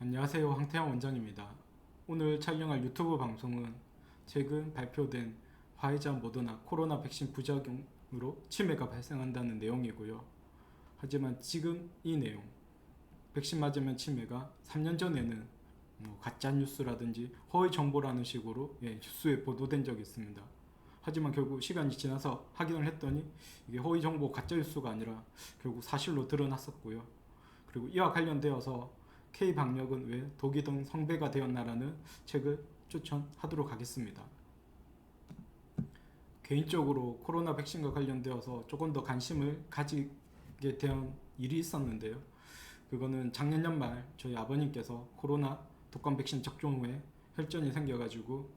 안녕하세요. 황태영 원장입니다. 오늘 촬영할 유튜브 방송은 최근 발표된 화이자 모더나 코로나 백신 부작용으로 치매가 발생한다는 내용이고요. 하지만 지금 이 내용, 백신 맞으면 치매가 3년 전에는 가짜 뉴스라든지 허위 정보라는 식으로 뉴스에 보도된 적이 있습니다. 하지만 결국 시간이 지나서 확인을 했더니 이게 허위 정보 가짜 뉴스가 아니라 결국 사실로 드러났었고요. 그리고 이와 관련되어서 K방역은 왜 독이 등 성배가 되었나라는 책을 추천하도록 하겠습니다. 개인적으로 코로나 백신과 관련되어서 조금 더 관심을 가지게 된 일이 있었는데요. 그거는 작년 연말 저희 아버님께서 코로나 독감 백신 접종 후에 혈전이 생겨가지고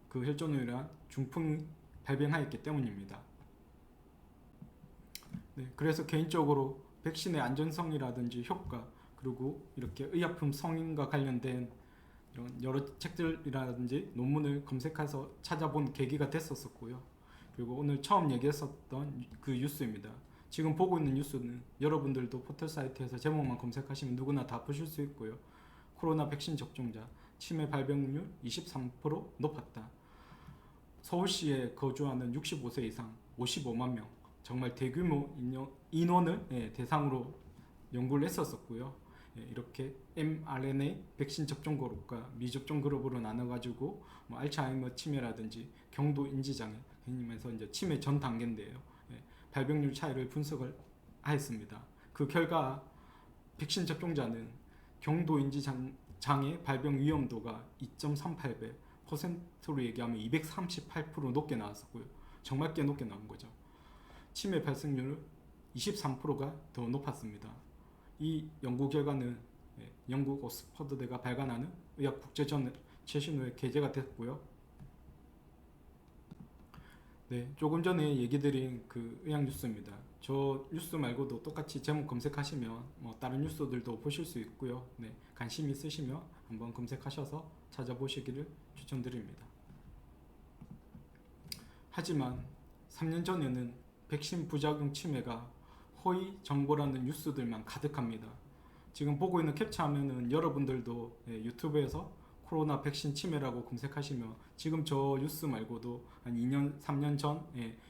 그 혈전으로 인한 중풍이 발병하였기 때문입니다. 그래서 개인적으로 백신의 안전성이라든지 효과, 그리고 이렇게 의약품 성인과 관련된 이런 여러 책들이라든지 논문을 검색해서 찾아본 계기가 됐었고요. 그리고 오늘 처음 얘기했었던 그 뉴스입니다. 지금 보고 있는 뉴스는 여러분들도 포털 사이트에서 제목만 검색하시면 누구나 다 보실 수 있고요. 코로나 백신 접종자 치매 발병률 23% 높았다. 서울시에 거주하는 65세 이상 55만 명, 정말 대규모 인원을 대상으로 연구를 했었고요. 이렇게 mRNA 백신 접종 그룹과 미접종 그룹으로 나눠가지고 알츠하이머 치매라든지 경도 인지장애, 그래서 이제 치매 전 단계인데요. 발병률 차이를 분석을 하였습니다. 그 결과 백신 접종자는 경도 인지장애 발병 위험도가 2.38배, 퍼센트로 얘기하면 238% 높게 나왔었고요. 정말 꽤 높게 나온 거죠. 치매 발생률은 23%가 더 높았습니다. 이 연구 결과는 영국 옥스퍼드대가 발간하는 의학 국제전 최신호에 게재가 됐고요. 조금 전에 얘기 드린 그 의학 뉴스입니다. 저 뉴스 말고도 똑같이 제목 검색하시면 다른 뉴스들도 보실 수 있고요. 관심 있으시면 한번 검색하셔서 찾아보시기를 추천드립니다. 하지만 3년 전에는 백신 부작용 치매가 허위 정보라는 뉴스들만 가득합니다. 지금 보고 있는 캡처화면은 여러분들도 유튜브에서 코로나 백신 치매라고 검색하시면 지금 저 뉴스 말고도 한 2년, 3년 전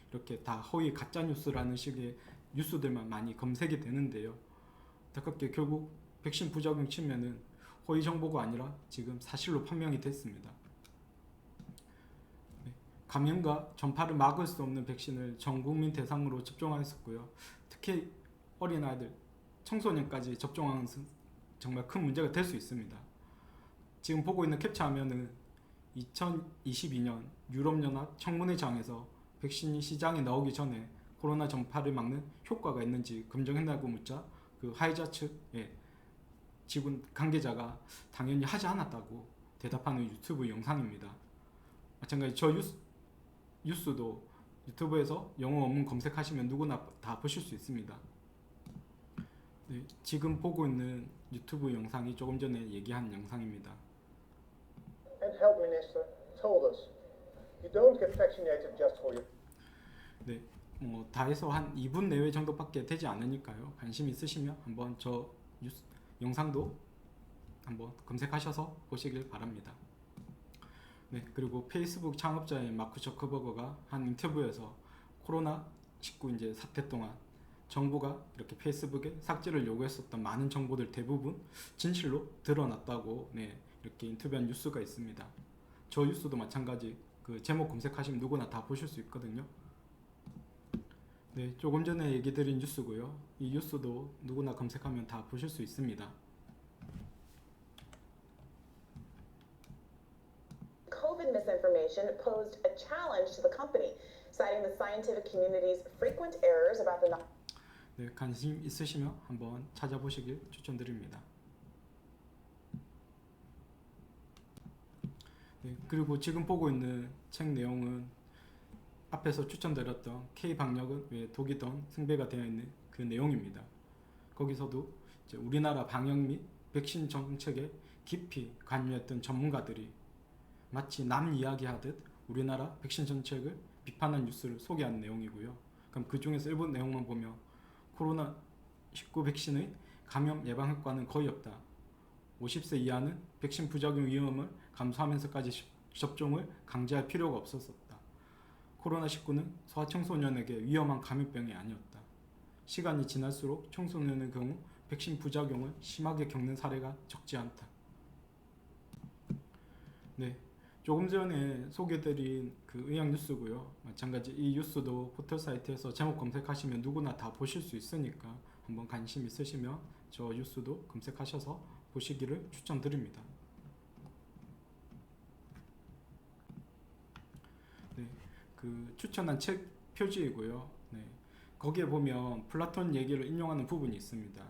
이렇게 다 허위 가짜 뉴스라는 식의 뉴스들만 많이 검색이 되는데요. 안타깝게 결국 백신 부작용 치매는 허위 정보가 아니라 지금 사실로 판명이 됐습니다. 감염과 전파를 막을 수 없는 백신을 전 국민 대상으로 접종하였었고요. 특히 어린아이들, 청소년까지 접종하는 것은 정말 큰 문제가 될 수 있습니다. 지금 보고 있는 캡처 화면은 2022년 유럽연합 청문회장에서 백신이 시장에 나오기 전에 코로나 전파를 막는 효과가 있는지 검증했냐고 묻자 그 화이자 측의 지분 관계자가 당연히 하지 않았다고 대답하는 유튜브 영상입니다. 마찬가지 저 뉴스도 유튜브에서 영어 원문 검색하시면 누구나 다 보실 수 있습니다. 지금 보고 있는 유튜브 영상이 조금 전에 얘기한 영상입니다. And health minister told us, you don't get vaccinated just for your. 다 해서 한 2분 내외 정도밖에 되지 않으니까요. 관심 있으시면 한번 저 영상도 한번 검색하셔서 보시길 바랍니다. 그리고 페이스북 창업자인 마크 저커버거가 한 인터뷰에서 코로나19 이제 사태 동안 정부가 이렇게 페이스북에 삭제를 요구했었던 많은 정보들 대부분 진실로 드러났다고 이렇게 인터뷰한 뉴스가 있습니다. 저 뉴스도 마찬가지 그 제목 검색하시면 누구나 다 보실 수 있거든요. 조금 전에 얘기 드린 뉴스고요. 이 뉴스도 누구나 검색하면 다 보실 수 있습니다. COVID misinformation posed a challenge to the company, citing the scientific community's frequent errors about the. 관심 있으시면 한번 찾아보시길 추천드립니다. 그리고 지금 보고 있는 책 내용은 앞에서 추천드렸던 K방역은 왜 독이던 승배가 되어 있는 그 내용입니다. 거기서도 이제 우리나라 방역 및 백신 정책에 깊이 관여했던 전문가들이 마치 남 이야기하듯 우리나라 백신 정책을 비판한 뉴스를 소개한 내용이고요. 그럼 그 중에서 일부 내용만 보면 코로나19 백신의 감염 예방 효과는 거의 없다. 50세 이하는 백신 부작용 위험을 감수하면서까지 접종을 강제할 필요가 없었었다. 코로나19는 소아청소년에게 위험한 감염병이 아니었다. 시간이 지날수록 청소년의 경우 백신 부작용을 심하게 겪는 사례가 적지 않다. 네, 조금 전에 소개드린 그 의학 뉴스고요. 마찬가지 이 뉴스도 포털 사이트에서 제목 검색하시면 누구나 다 보실 수 있으니까 한번 관심 있으시면 저 뉴스도 검색하셔서 보시기를 추천드립니다. 네, 그 추천한 책 표지이고요. 네, 거기에 보면 플라톤 얘기를 인용하는 부분이 있습니다.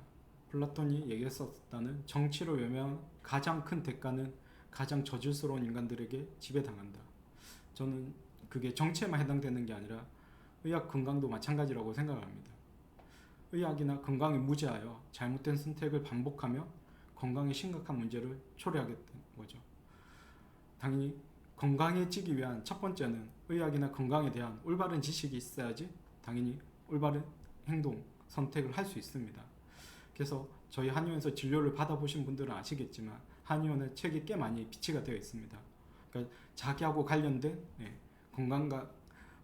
플라톤이 얘기했었다는 정치로 외면 가장 큰 대가는 가장 저질스러운 인간들에게 지배당한다. 저는 그게 정치에만 해당되는 게 아니라 의학 건강도 마찬가지라고 생각합니다. 의학이나 건강에 무지하여 잘못된 선택을 반복하며 건강에 심각한 문제를 초래하게 되는 거죠. 당연히 건강해지기 위한 첫 번째는 의학이나 건강에 대한 올바른 지식이 있어야지 당연히 올바른 행동, 선택을 할 수 있습니다. 그래서 저희 한의원에서 진료를 받아보신 분들은 아시겠지만 한의원의 책이 꽤 많이 비치가 되어 있습니다. 그러니까 자기하고 관련된 건강과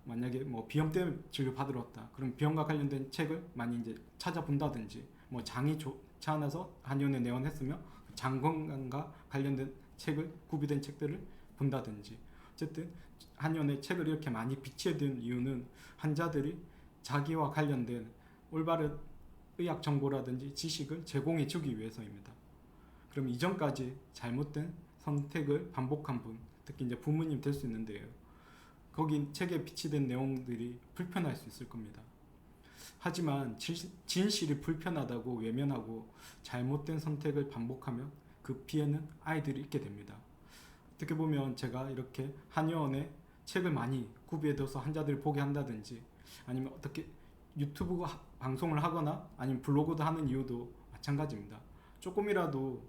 만약에 뭐 비염 때문에 진료 받으러 왔다. 그럼 비염과 관련된 책을 많이 이제 찾아본다든지 뭐 장이 좋지 않아서 한의원에 내원했으면 장 건강과 관련된 책을 구비된 책들을 본다든지 어쨌든 한의원의 책을 이렇게 많이 비치게 된 이유는 환자들이 자기와 관련된 올바른 의학 정보라든지 지식을 제공해 주기 위해서입니다. 그럼 이전까지 잘못된 선택을 반복한 분, 특히 이제 부모님 될 수 있는데요. 거기 책에 비치된 내용들이 불편할 수 있을 겁니다. 하지만 진실이 불편하다고 외면하고 잘못된 선택을 반복하면 그 피해는 아이들이 입게 됩니다. 어떻게 보면 제가 이렇게 한의원에 책을 많이 구비해둬서 환자들을 보게 한다든지 아니면 어떻게 유튜브 방송을 하거나 아니면 블로그도 하는 이유도 마찬가지입니다. 조금이라도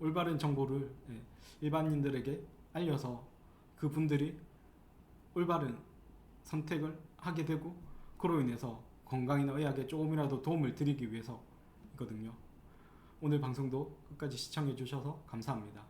올바른 정보를 일반인들에게 알려서 그분들이 올바른 선택을 하게 되고 그로 인해서 건강이나 의학에 조금이라도 도움을 드리기 위해서거든요. 오늘 방송도 끝까지 시청해 주셔서 감사합니다.